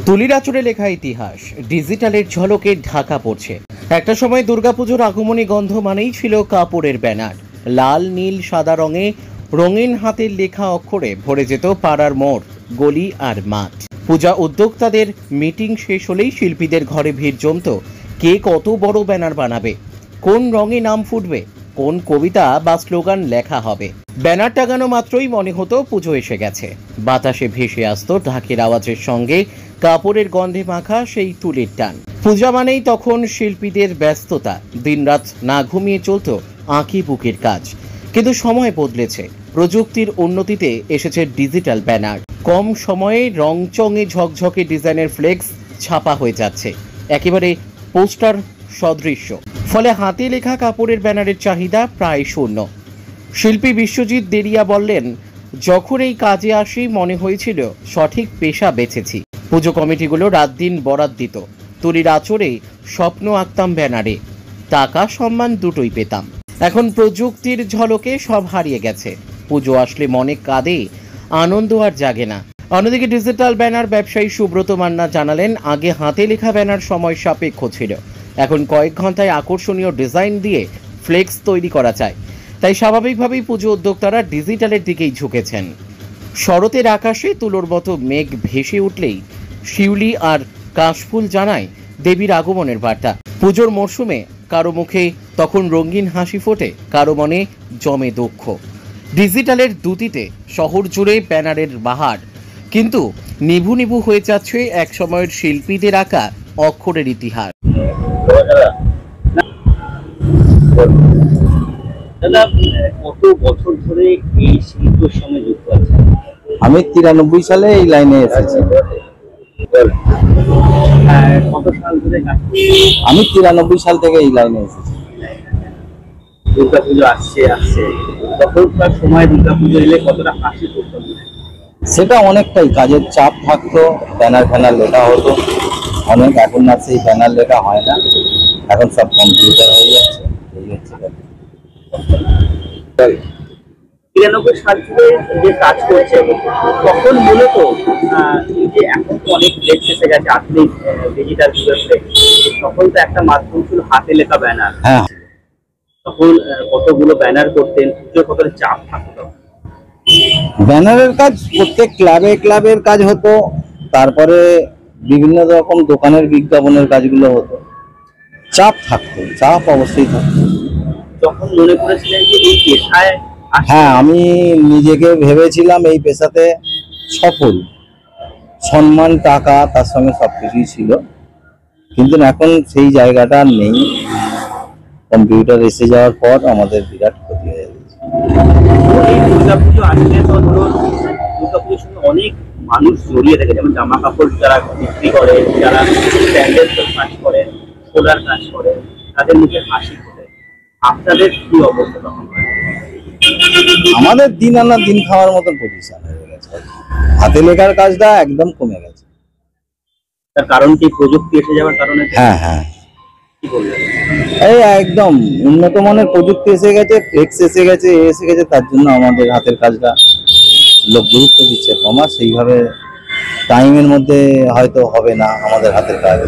তুলির আঁচড়ে লেখা ইতিহাস ডিজিটালের ঝলকে ঢাকা পড়ছে। একটা সময় দুর্গাপুজোর আগমনী গন্ধ মানেই ছিল কাপড়ের ব্যানার। লাল নীল সাদা রঙে রঙিন হাতের লেখা অক্ষরে ভরে যেত পাড়ার মোড়, গলি আর মাঠ। পূজা উদ্যোক্তাদের মিটিং শেষ হলেই শিল্পীদের ঘরে ভিড় জমত। কে কত বড় ব্যানার বানাবে, কোন রঙে নাম ফুটবে, কোন কবিতা বা স্লোগান লেখা হবে। ব্যানার টাঙানো মাত্রই মনে হতো পুজো এসে গেছে। বাতাসে ভেসে আসতো ঢাকের আওয়াজের সঙ্গে কাপড়ের গন্ধে মাখা সেই তুলির টান। পূজা মানেই তখন শিল্পীদের ব্যস্ততা, দিনরাত না ঘুমিয়ে চলত আঁকি বুকির কাজ। কিন্তু সময় বদলেছে, প্রযুক্তির উন্নতিতে এসেছে ডিজিটাল ব্যানার। কম সময়ে রংচঙে ঝকঝকে ডিজাইনের ফ্লেক্স ছাপা হয়ে যাচ্ছে, একেবারে পোস্টার সদৃশ্য। ফলে হাতে লেখা কাপড়ের ব্যানারের চাহিদা প্রায় শূন্য। শিল্পী বিশ্বজিৎ দেরিয়া বললেন, যখন এই কাজে আসি মনে হয়েছিল সঠিক পেশা বেছেছি। পুজো কমিটিগুলো রাত দিন বরাত দিত, তুলির আঁচড়ে স্বপ্ন আঁকতাম ব্যানারে, টাকা সম্মান দুটোই পেতাম। এখন প্রযুক্তির ঝলকে সব হারিয়ে গেছে। পুজো আসলে মনে কাঁদে, আনন্দ আর জাগে না। অন্যদিকে ডিজিটাল ব্যানার ব্যবসায়ী সুব্রত মান্না জানালেন, আগে হাতে লেখা ব্যানার সময় সাপেক্ষ ছিল, এখন কয়েক ঘন্টায় আকর্ষণীয় ডিজাইন দিয়ে ফ্লেক্স তৈরি করা যায়। তাই স্বাভাবিকভাবেই পুজো উদ্যোক্তারা ডিজিটালের দিকেই ঝুঁকেছেন। শরতের আকাশে তুলোর মতো মেঘ ভেসে উঠলেই শিউলি আর কাশফুল জানায় দেবীর আগমনের বার্তা। পুজোর মরশুমে কারো মুখে তখন রঙিন হাসি ফোটে, কারো মনে জমে দুঃখ। ডিজিটালের দ্যুতিতে শহর জুড়ে ব্যানারের বাহার, কিন্তু নিভু নিভু হয়ে যাচ্ছে এক সময়ের শিল্পীদের আঁকা অক্ষরের ইতিহাস। দাদা, কত বছর ধরে এই শিল্পের সঙ্গে যুক্ত আছেন? আমি 93 সালে এই লাইনে এসেছি। কত সাল ধরে কাজ করছেন? আমি 93 সাল থেকে এই লাইনে এসেছি। দুর্গাপুজো আসছে, তখনকার সময় দুর্গাপুজো এলে কতটা হাসি করতো? সেটা অনেকটাই কাজের চাপ থাকতো, ব্যানার ফ্যানার লেখা হতো অনেক। এখন আর সেই ব্যানার লেখা হয় না, এখন সব কম্পিউটার হয়ে যাচ্ছে। এই হচ্ছে 93 সাল থেকে যে কাজ করছে, তখন মূলত এই যে এখন তো অনেক ফ্লেক্স এসে গেছে, আধুনিক ডিজিটাল যুগের ফ্লেক্স, তখন তো একটা মাধ্যম ছিল হাতে লেখা ব্যানার। হ্যাঁ, তখন কতগুলো ব্যানার করতেন, কতটা চাপ থাকতো? ব্যানারের কাজ প্রত্যেক ক্লাবের কাজ হতো, তারপরে বিভিন্ন রকম দোকানের বিজ্ঞাপনের কাজগুলো হতো। চাপ থাকতো, চাপ অবশ্যই থাকতো। তখন মনে করেছিলেন যে এই পেশায়? হ্যাঁ, আমি নিজেকে ভেবেছিলাম এই পেশাতে সফল, সম্মান, টাকা তার সঙ্গে সবকিছুই ছিল। কিন্তু এখন সেই জায়গাটা আর নেই। কম্পিউটার এসে যাওয়ার পর আমাদের বিরাট ক্ষতি হয়ে গেছে। দুর্গাপুজো আসলে তো ধরুন দুর্গাপুজোর সঙ্গে অনেক মানুষ জড়িয়ে থাকে, যেমন জামা কাপড় যারা বিক্রি করে, যারা প্যান্ডেল কাজ করেন, সোলার কাজ করেন, তাদের মুখে হাসি ফোটে। আপনাদের কি অবস্থা তখন? আমাদের দিন আনা দিন খাওয়ার মতন পজিশন হয়ে গেছে, হাতে লেখার কাজটা একদম কমে গেছে। তার কারণ কি প্রযুক্তি এসে যাওয়ার কারণে? হ্যাঁ হ্যাঁ, কি বলবেন? এই একদম উন্নত মানের প্রযুক্তি এসে গেছে, ফ্লেক্স এসে গেছে, তার জন্য আমাদের হাতের কাজটা লোক গুরুত্ব দিচ্ছে কমা। সেইভাবে টাইমের মধ্যে হয়তো হবে না আমাদের হাতের কাজ,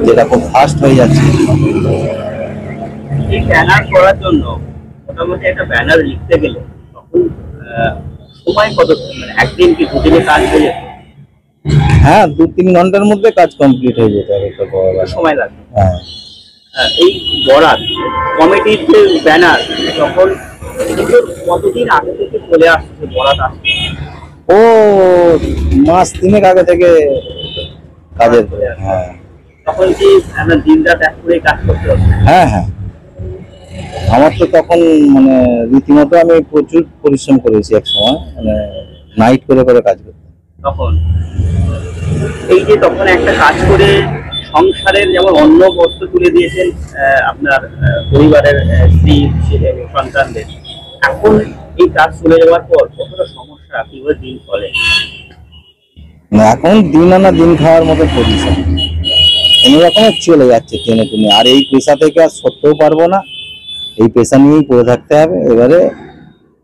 যেটা খুব ফাস্ট হয়ে যাচ্ছে। এই ব্যানার করার জন্য মোটামুটি একটা ব্যানার লিখতে গেলে তখন সময় কত, মানে একদিন কি দুদিনে কাজ হয়ে যেত? হ্যাঁ, 2-3 ঘন্টার মধ্যে কাজ কমপ্লিট হয়ে যেত। একটা বড় সময় লাগে। হ্যাঁ, এই বরাত কমিটির যে ব্যানার, তখন কতদিন আগে থেকে চলে আসছে বরাত আসছে? ও মাস 3 আগে থেকে কাজের। হ্যাঁ, তখন কি আমরা দিন রাত এক করে কাজ করতে হবে? হ্যাঁ হ্যাঁ, আমার তো তখন মানে রীতিমতো আমি প্রচুর পরিশ্রম করেছি এক সময়, মানে নাইট করে কাজ করতাম তখন। এই যে তখন একটা কাজ করে সংসারের যেমন অন্ন বস্ত্র তুলে দিয়েছেন আপনার পরিবারের স্ত্রী, ছেলে, সন্তানদের, এখন এই কাজ চলে যাওয়ার পর কতটা সমস্যা, কিভাবে দিন চলে? এখন দিন আনা দিন খাওয়ার মতো পজিশন কোনো রকমের চলে যাচ্ছে টেনে টেনে। আর এই পেশা থেকে আর সরতেও পারবো না, এই পেশা নিয়েই পড়ে থাকতে হবে। এবারে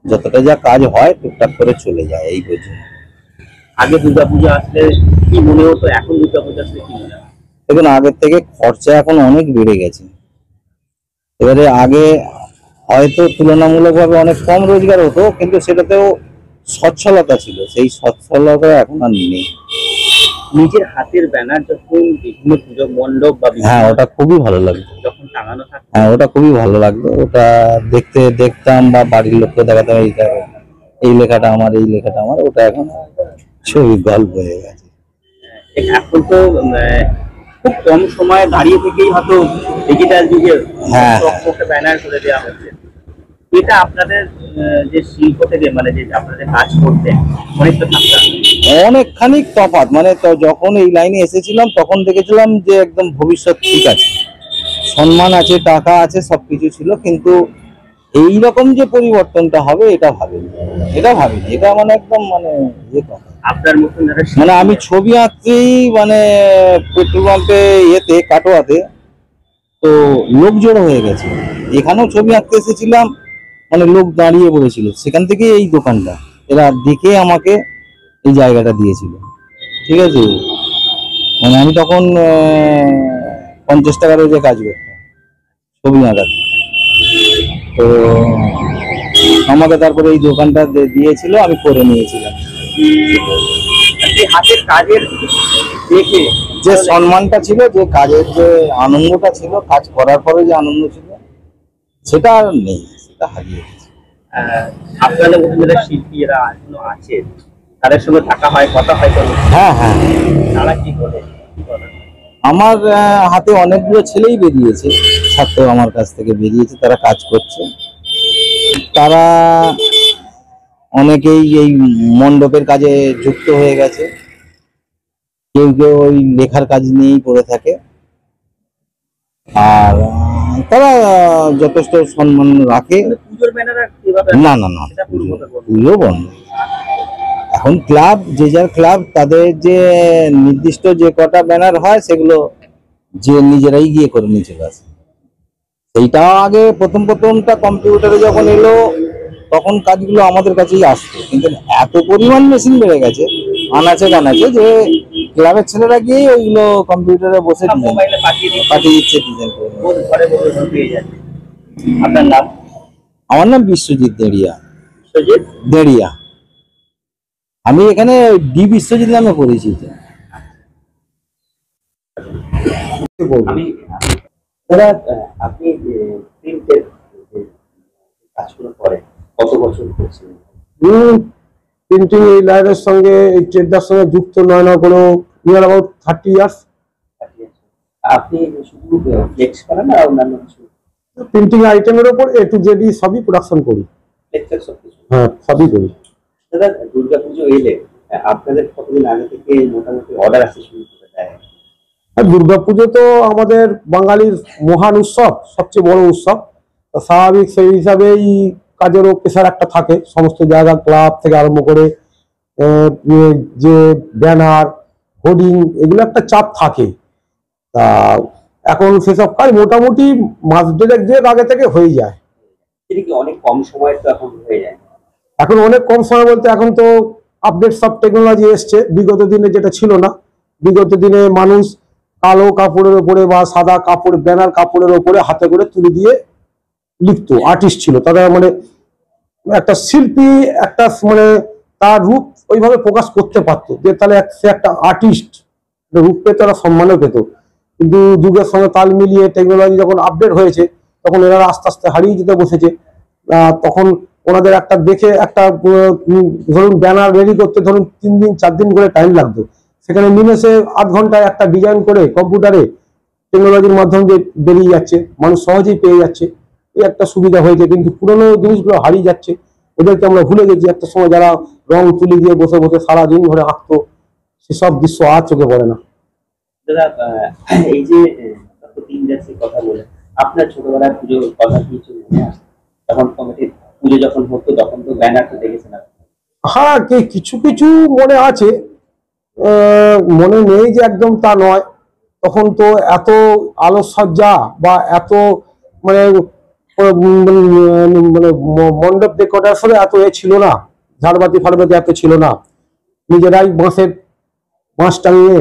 যতটা যা কাজ হয় টুকটাক করে চলে যায়, এই পর্যন্ত। আগে দুর্গাপূজা আসলে কি মনে হতো, এখন দুর্গাপূজা আসলে কি মনে হয়? দেখুন, আগের থেকে খরচা এখন অনেক বেড়ে গেছে। এবারে আগে হয়তো তুলনামূলকভাবে অনেক কম রোজগার হতো, কিন্তু সেটাতেও সচ্ছলতা ছিল, সেই সচ্ছলতা এখন আর নেই। নিজের হাতের ব্যানার যখন বিভিন্ন পুজো মণ্ডপ বা হ্যাঁ, ওটা খুবই ভালো লাগতো। যখন টাঙানো থাকতো, হ্যাঁ, ওটা খুবই ভালো লাগতো। ওটা দেখতাম বা বাড়ির লোককে দেখাতাম, এই লেখাটা আমার, এই লেখাটা আমার। ওটা এখন ছবি গল্প হয়ে গেছে। এখন তো খুব কম সময়ে দাঁড়িয়ে থেকেই হয়তো ডিজিটাল যুগে হ্যাঁ, ব্যানার করে দেওয়া হচ্ছে। এটা আপনাদের যে শিল্প থেকে মানে যে আপনাদের কাজ করতেন অনেকটা থাকতে অনেকখানি তফাৎ। মানে তো যখন এই লাইনে এসেছিলাম তখন দেখেছিলাম যে একদম ভবিষ্যৎ ঠিক আছে, সম্মান আছে, টাকা আছে, সবকিছু ছিল, কিন্তু এই রকম যে পরিবর্তনটা হবে এটা ভাবিনি। এটা মানে একদম মানে আপনার মতন যারা মানে আমি ছবি আঁকতেই মানে পেট্রোল পাম্পে ইয়েতে কাটোয়াতে তো লোক জড়ো হয়ে গেছে। এখানেও ছবি আঁকতে এসেছিলাম, মানে লোক দাঁড়িয়ে পড়েছিল। সেখান থেকে এই দোকানটা এরা দেখে আমাকে এই জায়গাটা দিয়েছিল। ঠিক আছে, মানে আমি তখন 50 টাকা রোজে কাজ করতাম ছবি আঁকাতে। তো আমাকে তারপরে এই দোকানটা দিয়েছিল, আমি করে নিয়েছিলাম। হাতের কাজের দেখে যে সম্মানটা ছিল, যে কাজের যে আনন্দটা ছিল, কাজ করার পরে যে আনন্দ ছিল, সেটা আর নেই, সেটা হারিয়ে গেছে। আপনাদের মধ্যে যারা শিল্পী এরা এখনো আছে, তাদের সঙ্গে থাকা হয়, কথা হয় তো? হ্যাঁ, তারা কি বলে? আমার হাতে অনেকগুলো ছেলেই বেরিয়েছে, ছাত্র আমার কাছ থেকে বেরিয়েছে, তারা কাজ করছে। তারা অনেকেই এই মণ্ডপের কাজে যুক্ত হয়ে গেছে, কেউ কেউ ওই লেখার কাজ নিয়েই করে থাকে। আর তারা যথেষ্ট সম্মান রাখে। পুজোর ব্যানার না, পুজো বন্ধ। এখন ক্লাব, যে যার ক্লাব, তাদের যে নির্দিষ্ট যে কটা ব্যানার হয় সেগুলো যে নিজেরাই গিয়ে করে নিয়ে চলে আসে। সেইটাও আগে প্রথমটা কম্পিউটারে যখন এলো তখন কাজগুলো আমাদের কাছেই আসতো, কিন্তু এত পরিমাণ মেশিন বেড়ে গেছে আনাচে কানাচে যে ক্লাবের ছেলেরা গিয়ে ওইগুলো কম্পিউটারে বসে পাঠিয়ে দিচ্ছে ডিজাইন করে। আপনার নাম? আমার নাম বিশ্বজিৎ দেড়িয়া। বিশ্বজিৎ দেড়িয়া। আমি এখানে ডি বিশ্বজিৎ নামে পরিচিত। আমি দাদা, আপনি প্রিন্টের কাজগুলো করেন কত বছর করছেন? প্রিন্টিং এই লাইনের সঙ্গে, এই ট্রেডার সঙ্গে যুক্ত নয় না কোনো নিয়ার অ্যাবাউট 30 ইয়ার্স। আপনি শুধু ফ্লেক্স করেন না অন্যান্য কিছু? প্রিন্টিং আইটেমের উপর এ টু জেড সবই প্রোডাকশন করি। ফ্লেক্স সব কিছু? হ্যাঁ, সবই করি। দাদা, দুর্গাপুজো এলে আপনাদের কতদিন আগে থেকে মোটামুটি অর্ডার আসতে শুরু করে দেয়? আর দুর্গাপুজো তো আমাদের বাঙালির মহান উৎসব, সবচেয়ে বড় উৎসব। স্বাভাবিক সেই হিসাবেই কাজেরও প্রেশার একটা থাকে, সমস্ত জায়গা ক্লাব থেকে আরম্ভ করে যে ব্যানার, হোর্ডিং, এগুলো একটা চাপ থাকে। তা এখন সেসব কাজ মোটামুটি মাস দেড়েক আগে থেকে হয়ে যায়। এটা কি অনেক কম সময় তো এখন হয়ে যায়? এখন অনেক কম সময় বলতে এখন তো আপডেট সব টেকনোলজি এসছে, বিগত দিনে যেটা ছিল না। বিগত দিনে মানুষ কালো কাপড়ের ওপরে বা সাদা কাপড়, ব্যানার কাপড়ের ওপরে হাতে করে তুলে দিয়ে লিখতো, আর্টিস্ট ছিল তারা, মানে একটা শিল্পী, একটা মানে তার রূপ ওইভাবে প্রকাশ করতে পারতো, যে তাহলে সে একটা আর্টিস্ট রূপ পেত, তারা সম্মানও পেত। কিন্তু যুগের সঙ্গে তাল মিলিয়ে টেকনোলজি যখন আপডেট হয়েছে, তখন এনারা আস্তে আস্তে হারিয়ে যেতে বসেছে। তখন ওনাদের একটা দেখে একটা ধরুন ব্যানার রেডি করতে ধরুন 3 দিন 4 দিন করে টাইম লাগতো, সেখানে নিমেষে আধ ঘন্টায় একটা ডিজাইন করে কম্পিউটারে টেকনোলজির মাধ্যমে যে বেরিয়ে যাচ্ছে, মানুষ সহজেই পেয়ে যাচ্ছে, এই একটা সুবিধা হয়েছে। কিন্তু পুরোনো জিনিসগুলো হারিয়ে যাচ্ছে, ওদেরকে আমরা ভুলে গেছি। একটা সময় যারা রং তুলি দিয়ে বসে বসে সারাদিন ধরে আঁকতো, সেসব দৃশ্য আর চোখে পড়ে না। দাদা, এই যে কথা বলে আপনার ছোটবেলার পুজোর কথা কিছু মনে আছে? তখন কমিটির পুজো যখন হতো তখন তো ব্যানার তো দেখেছেন? হ্যাঁ, কিছু কিছু মনে আছে, মনে নেই যে একদম তা নয়। তখন তো এত আলোকসজ্জা বা এত মানে মানে মণ্ডপ ডেকোরেশনে এত ছিল না, ঝাড়বাতি ফাড়বাতি এত ছিল না। নিজেরাই বাঁশ টাঙিয়ে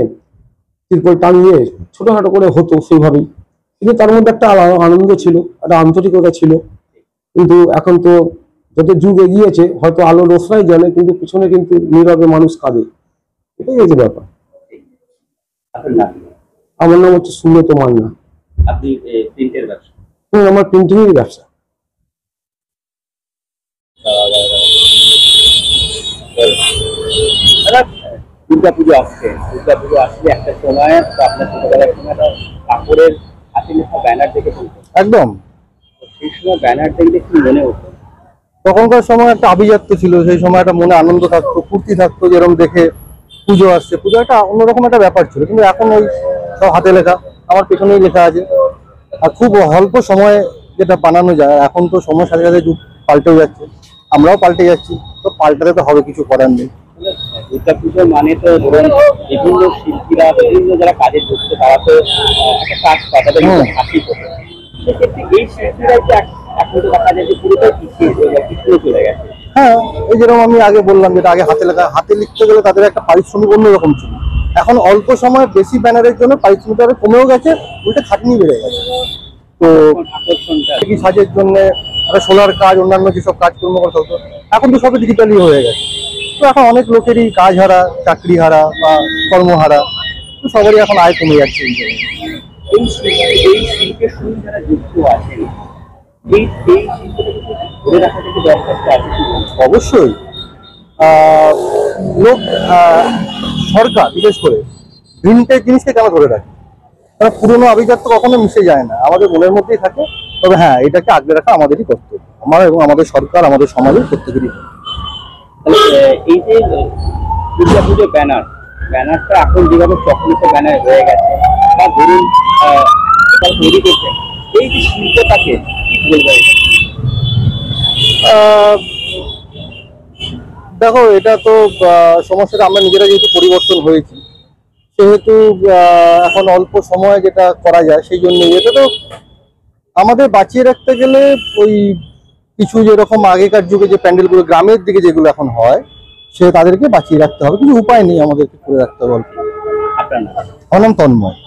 তিরপল টাঙিয়ে ছোটখাটো করে হতো সেইভাবেই, কিন্তু তার মধ্যে একটা আনন্দ ছিল, একটা আন্তরিকতা ছিল। কিন্তু এখন তো যত যুগ এগিয়েছে হয়তো আলো রোশনাই জ্বলে, কিন্তু পিছনে কিন্তু নীরবে মানুষ কাঁদে। এটাই হচ্ছে ব্যাপার। আপনার নাম? আমার নাম হচ্ছে সুব্রত মান্না। আপনি প্রিন্টের ব্যবসা? আমার প্রিন্টিং এর ব্যবসা। দুর্গাপুজো আসছে, দুর্গাপুজো আসলে একটা সময় আপনার ছোটবেলার সময় কাপড়ের হাতে লেখা ব্যানার দেখে বলতেন, একদম। সেই সময় ব্যানার দেখলে কি মনে হতো? তখনকার সময় একটা আভিজাত্য ছিল, সেই সময় একটা মনে আনন্দ থাকতো, ফুর্তি থাকতো, যেরকম দেখে পুজো আসছে, পুজো একটা অন্যরকম একটা ব্যাপার ছিল। কিন্তু এখন ওই সব হাতে লেখা, আমার পেছনেই লেখা আছে, আর খুব অল্প সময়ে যেটা বানানো যায়। এখন তো সময়ের সাথে সাথে যুগ পাল্টেও যাচ্ছে, আমরাও পাল্টে যাচ্ছি, তো পাল্টাতে তো হবে, কিছু করার নেই। দুর্গাপুজো মানে তো ধরুন বিভিন্ন শিল্পীরা, বিভিন্ন যারা কাজে যুক্ত, তারা তো একটা কাজ পায়, তাদের হাসি করে। সেক্ষেত্রে এই শিল্পীরা যে এখন তো দেখা যায় যে পুরোটাই পিছিয়ে চলে গেছে। হ্যাঁ, এই যেরকম আমি আগে বললাম, যেটা আগে হাতে লেখা, হাতে লিখতে গেলে তাদের একটা পারিশ্রমিক অন্যরকম ছিল। এখন অল্প সময় বেশি ব্যানারের জন্য পারিশ্রমিকটা কমেও গেছে, ওইটা খাটনি বেড়ে গেছে। তো আকর্ষণটা কি সাজের জন্য একটা সোলার কাজ, অন্যান্য যেসব কাজকর্ম করতে হতো, এখন তো সবই ডিজিটালি হয়ে গেছে। তো এখন অনেক লোকেরই কাজ হারা, চাকরি হারা বা কর্মহারা, তো সবারই এখন আয় কমে যাচ্ছে। এই শিল্পের সঙ্গে যারা যুক্ত আছেন, এই শিল্পটা ধরে রাখাটা কি দরকার আছে? অবশ্যই লোক, সরকার বিশেষ করে ভিন্টেজ জিনিসকে কেন ধরে রাখে? কারণ পুরোনো আভিজাত্য কখনো মিশে যায় না, আমাদের মনের মধ্যেই থাকে। তবে হ্যাঁ, এটাকে আগলে রাখা আমাদেরই কর্তব্য, আমার এবং আমাদের সরকার, আমাদের সমাজের প্রত্যেকেরই। এই যে দুর্গাপুজোর ব্যানারটা এখন যেভাবে চকলেটে ব্যানার হয়ে গেছে, বা ধরুন এটা তৈরি করছেন, এই যে শিল্পটাকে কি বলবো? দেখো, এটা তো সমস্যাটা আমরা নিজেরা যেহেতু পরিবর্তন হয়েছি, সেহেতু এখন অল্প সময়ে যেটা করা যায়, সেই জন্য এটা তো আমাদের বাঁচিয়ে রাখতে গেলে ওই কিছু যেরকম আগেকার যুগে যে প্যান্ডেলগুলো গ্রামের দিকে যেগুলো এখন হয়, সে তাদেরকে বাঁচিয়ে রাখতে হবে, কিছু উপায় নেই, আমাদেরকে করে রাখতে হবে। আপনার নাম? আমার নাম তন্ময়।